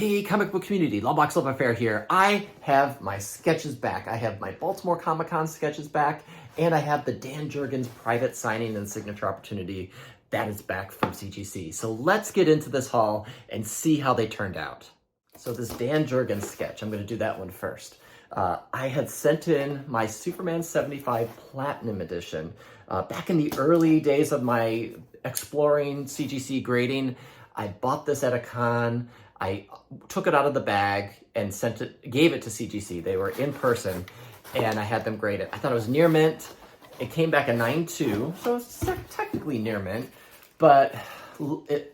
Hey, comic book community, Lawbox Love Affair here. I have my sketches back. I have my Baltimore Comic-Con sketches back, and I have the Dan Jurgens private signing and signature opportunity that is back from CGC. So let's get into this haul and see how they turned out. So this Dan Jurgens sketch, I'm going to do that one first. I had sent in my Superman 75 Platinum Edition back in the early days of my exploring CGC grading. I bought this at a con. I took it out of the bag and gave it to CGC. They were in person, and I had them grade it. I thought it was near mint. It came back a 9.2, so it's technically near mint, but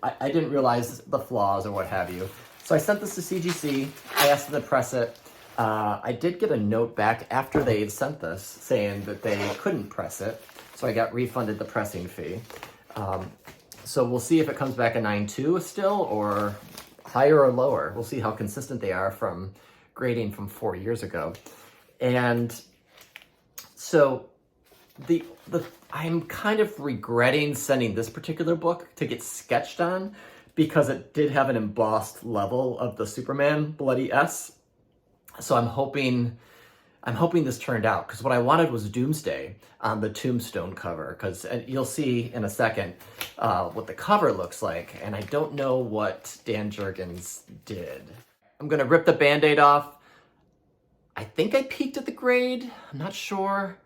I didn't realize the flaws or what have you. So I sent this to CGC. I asked them to press it. I did get a note back after they had sent this saying that they couldn't press it, so I got refunded the pressing fee. So we'll see if it comes back a 9.2 still, or higher or lower. We'll see how consistent they are from grading from 4 years ago. And so I'm kind of regretting sending this particular book to get sketched on because it did have an embossed level of the Superman Bloody S. So I'm hoping this turned out, because what I wanted was Doomsday on the Tombstone cover, because you'll see in a second what the cover looks like, and I don't know what Dan Jurgens did. I'm gonna rip the Band-Aid off. I think I peeked at the grade, I'm not sure,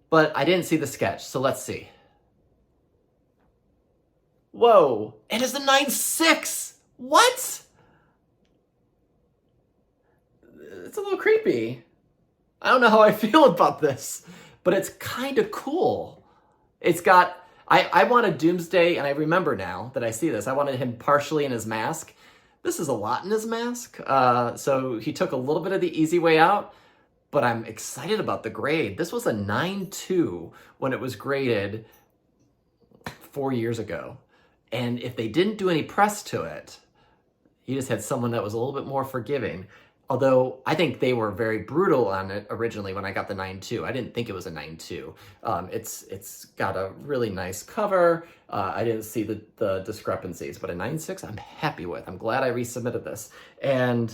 but I didn't see the sketch, so let's see. Whoa, and it's a 9.6! What? It's a little creepy. I don't know how I feel about this, but it's kind of cool. It's got, I wanted Doomsday, and I remember now that I see this, I wanted him partially in his mask. This is a lot in his mask, so he took a little bit of the easy way out, but I'm excited about the grade. This was a 9.2 when it was graded 4 years ago. And if they didn't do any press to it, you just had someone that was a little bit more forgiving. Although I think they were very brutal on it originally when I got the 9.2. I didn't think it was a 9.2. It's got a really nice cover. I didn't see the discrepancies, but a 9.6 I'm happy with. I'm glad I resubmitted this. And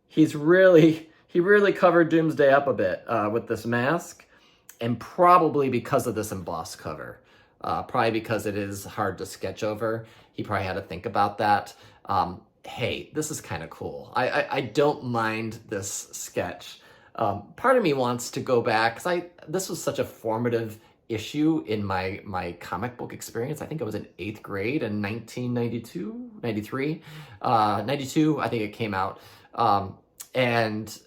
he really covered Doomsday up a bit with this mask, and probably because of this embossed cover. Probably because it is hard to sketch over. He probably had to think about that. Hey, this is kind of cool. I don't mind this sketch. Part of me wants to go back, because this was such a formative issue in my comic book experience. I think I was in 8th grade in 1992, 93, 92, I think it came out. And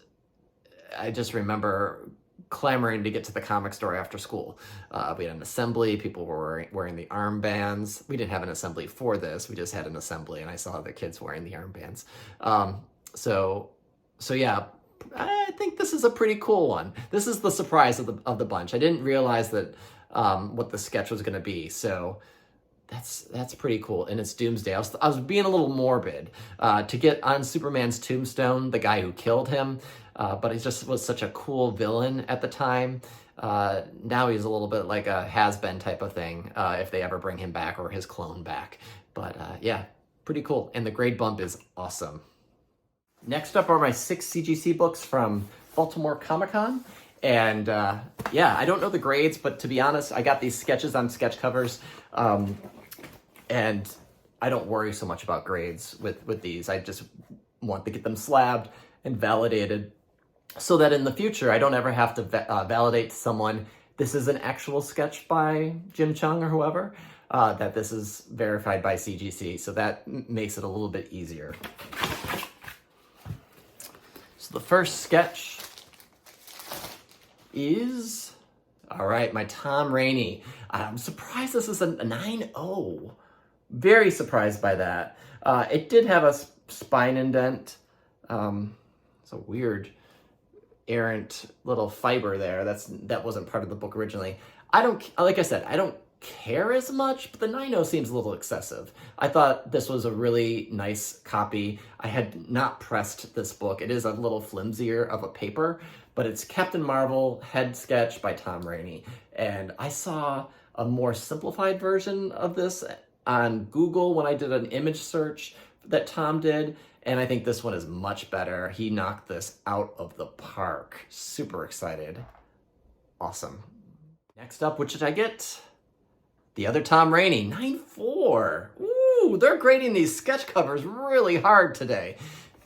I just remember clamoring to get to the comic store after school. We had an assembly, people were wearing the armbands. We didn't have an assembly for this, we just had an assembly, and I saw the kids wearing the armbands. So yeah, I think this is a pretty cool one. This is the surprise of the bunch. I didn't realize that what the sketch was gonna be, so that's pretty cool. And it's Doomsday. I was being a little morbid to get on Superman's tombstone the guy who killed him, but he just was such a cool villain at the time. Now he's a little bit like a has-been type of thing if they ever bring him back, or his clone back. But yeah, pretty cool. And the grade bump is awesome. Next up are my 6 CGC books from Baltimore Comic-Con. And yeah, I don't know the grades, but to be honest, I got these sketches on sketch covers. And I don't worry so much about grades with these. I just want to get them slabbed and validated so that in the future I don't ever have to validate to someone this is an actual sketch by Jim Chung or whoever, that this is verified by CGC. So that makes it a little bit easier. So the first sketch is, all right, my Tom Rainey. I'm surprised this is a 9.0. Very surprised by that. It did have a spine indent. It's a weird errant little fiber there. That wasn't part of the book originally. Like I said, I don't care as much, but the 9.0 seems a little excessive. I thought this was a really nice copy. I had not pressed this book. It is a little flimsier of a paper, but it's Captain Marvel head sketch by Tom Rainey. And I saw a more simplified version of this on Google when I did an image search that Tom did, And I think this one is much better. He knocked this out of the park. Super excited. Awesome. Next up, which did I get? The other Tom Rainey, 9.4. Ooh, they're grading these sketch covers really hard today.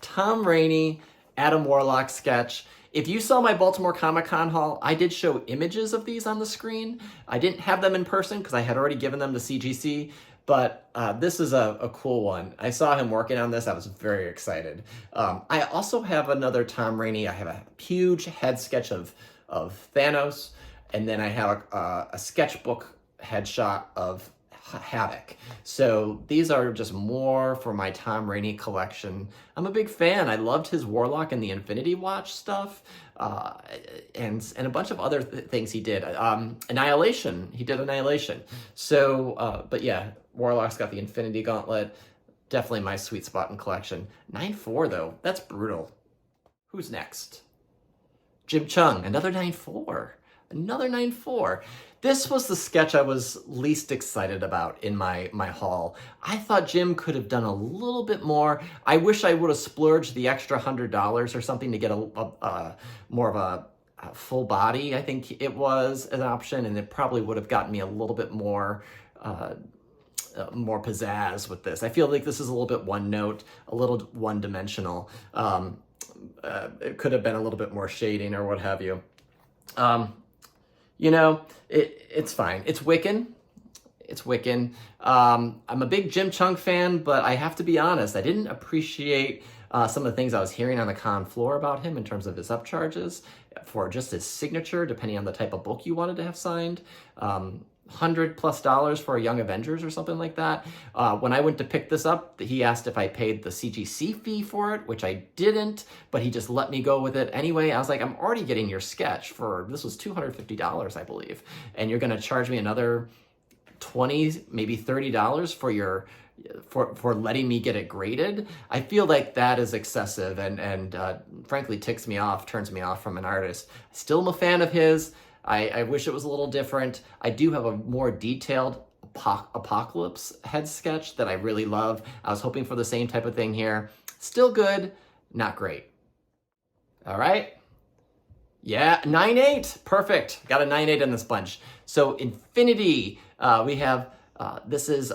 Tom Rainey, Adam Warlock sketch. If you saw my Baltimore Comic-Con haul, I did show images of these on the screen. I didn't have them in person because I had already given them to CGC, but this is a cool one. I saw him working on this. I was very excited. I also have another Tom Rainey. I have a huge head sketch of Thanos, and then I have a sketchbook headshot of Havoc. So these are just more for my Tom Rainey collection. I'm a big fan. I loved his Warlock and the Infinity Watch stuff, and a bunch of other things he did. Annihilation. He did Annihilation. So, but yeah, Warlock's got the Infinity Gauntlet. Definitely my sweet spot in collection. 9.4 though. That's brutal. Who's next? Jim Chung. Another 9.4. Another 9.4. This was the sketch I was least excited about in my haul. I thought Jim could have done a little bit more. I wish I would have splurged the extra $100 or something to get a more of a full body, I think it was an option, and it probably would have gotten me a little bit more pizzazz with this. I feel like this is a little bit one note, a little one-dimensional. It could have been a little bit more shading or what have you. You know, it's fine. It's Wiccan. It's Wiccan. I'm a big Jim Chung fan, but I have to be honest, I didn't appreciate some of the things I was hearing on the con floor about him in terms of his upcharges for just his signature, depending on the type of book you wanted to have signed. $100+ for a Young Avengers or something like that. When I went to pick this up, he asked if I paid the CGC fee for it, which I didn't, but he just let me go with it anyway. I was like, I'm already getting your sketch for, this was $250, I believe, and you're gonna charge me another $20, maybe $30 for your for letting me get it graded. I feel like that is excessive and frankly ticks me off, turns me off from an artist. Still am a fan of his. I wish it was a little different. I do have a more detailed Apocalypse head sketch that I really love. I was hoping for the same type of thing here. Still good, not great. All right. Yeah, 9.8, perfect. Got a 9.8 in this bunch. So Infinity, we have, this is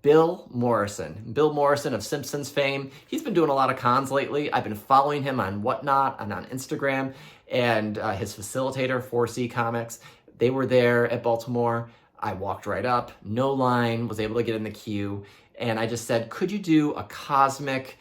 Bill Morrison. Bill Morrison of Simpsons fame. He's been doing a lot of cons lately. I've been following him on Whatnot and on Instagram, and his facilitator, 4C Comics. They were there at Baltimore. I walked right up, no line, was able to get in the queue, and I just said, could you do a cosmic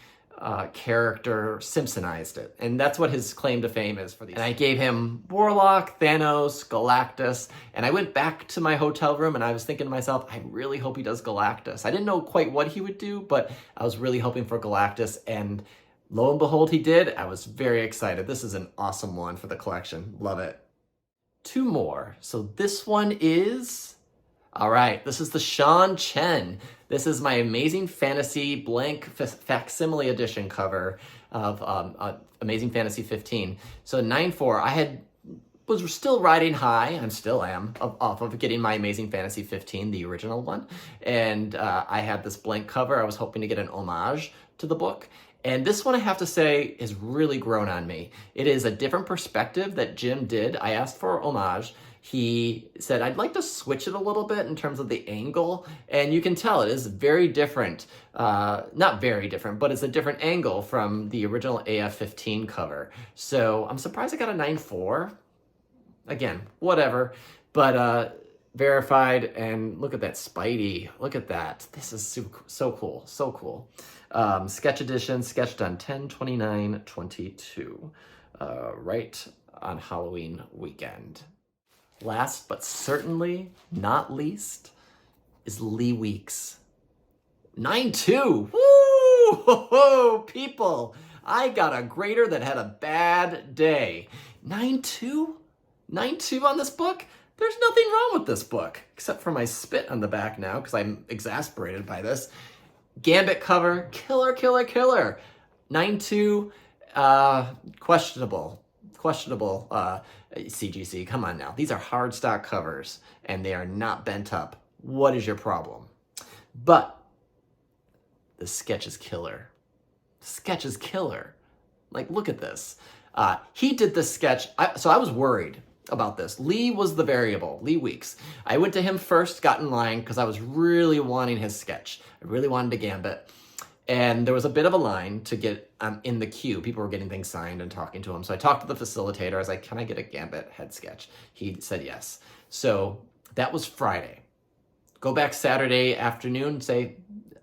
character, Simpsonized it? And that's what his claim to fame is for these. And I gave him Warlock, Thanos, Galactus, and I went back to my hotel room and I was thinking to myself, I really hope he does Galactus. I didn't know quite what he would do, but I was really hoping for Galactus, and lo and behold, he did. I was very excited. This is an awesome one for the collection. Love it. Two more. So this one is, all right, this is the Sean Chen. This is my Amazing Fantasy blank facsimile edition cover of Amazing Fantasy 15. So 9.4, I was still riding high, and still am, off of getting my Amazing Fantasy 15, the original one. And I had this blank cover. I was hoping to get an homage to the book. And this one, I have to say, has really grown on me. It is a different perspective that Jim did. I asked for homage. He said, I'd like to switch it a little bit in terms of the angle. And you can tell it is very different. Not very different, but it's a different angle from the original AF-15 cover. So I'm surprised I got a 9.4. Again, whatever. But verified, and look at that Spidey. Look at that. This is so cool. So cool. Sketch edition, sketched on 10/29/22, right on Halloween weekend. Last but certainly not least is Lee Weeks. 9.2. Woo! Ho-ho, people! I got a grader that had a bad day. 9.2? 9.2 on this book? There's nothing wrong with this book, except for my spit on the back now, because I'm exasperated by this. Gambit cover, killer, killer, killer. 9.2, questionable. CGC, come on now. These are hard stock covers, and they are not bent up. What is your problem? But the sketch is killer. sketch is killer. Like, look at this. He did this sketch. So I was worried about this. Lee was the variable, Lee Weeks. I went to him first, got in line, because I was really wanting his sketch. I really wanted to Gambit. And there was a bit of a line to get in the queue. People were getting things signed and talking to him. So I talked to the facilitator. I was like, can I get a Gambit head sketch? He said yes. So that was Friday. Go back Saturday afternoon, say,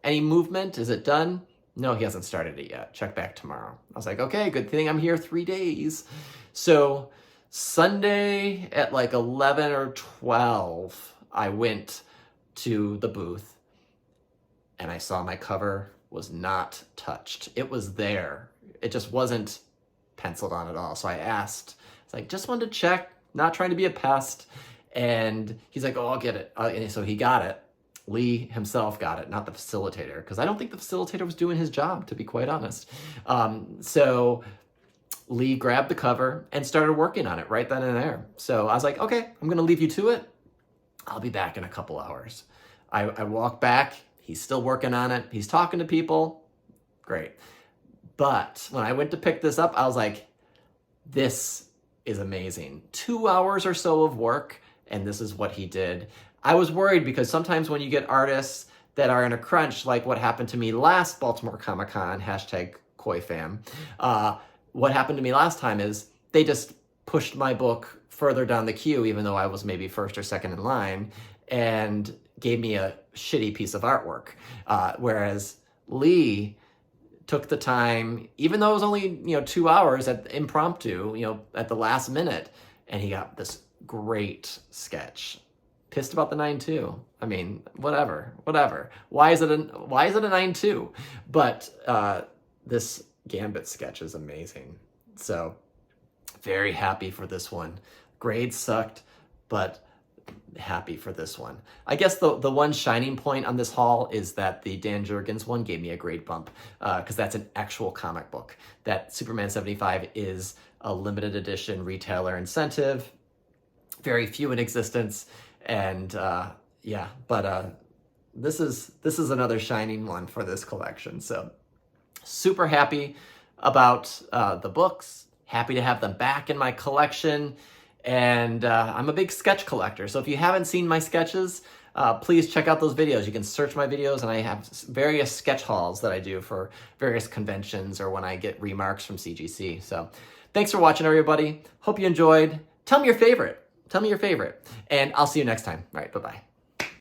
any movement? Is it done? No, he hasn't started it yet. Check back tomorrow. I was like, okay, good thing I'm here 3 days. So Sunday at like 11 or 12, I went to the booth and I saw my cover was not touched. It was there. It just wasn't penciled on at all. So I asked, it's like, just wanted to check, not trying to be a pest. And he's like, oh, I'll get it. And so he got it. Lee himself got it, not the facilitator, because I don't think the facilitator was doing his job, to be quite honest. So Lee grabbed the cover and started working on it right then and there. So I was like, okay, I'm going to leave you to it. I'll be back in a couple hours. I walk back. He's still working on it. He's talking to people. Great. But when I went to pick this up, I was like, this is amazing. 2 hours or so of work, and this is what he did. I was worried because sometimes when you get artists that are in a crunch, like what happened to me last Baltimore Comic-Con, #KoiFam, what happened to me last time is they just pushed my book further down the queue, even though I was maybe first or second in line, and gave me a shitty piece of artwork. Whereas Lee took the time, even though it was only 2 hours at impromptu, at the last minute, and he got this great sketch. Pissed about the 9.2. I mean, whatever. Why is it a 9.2? But this Gambit sketch is amazing. So very happy for this one. Grades sucked, but happy for this one. I guess the one shining point on this haul is that the Dan Jurgens one gave me a grade bump, because that's an actual comic book. That Superman 75 is a limited edition retailer incentive, very few in existence, and yeah, but this is another shining one for this collection. So super happy about the books, happy to have them back in my collection. And I'm a big sketch collector, so if you haven't seen my sketches, please check out those videos. You can search my videos, and I have various sketch hauls that I do for various conventions or when I get remarks from CGC. So thanks for watching, everybody. Hope you enjoyed. Tell me your favorite. And I'll see you next time. All right, bye-bye.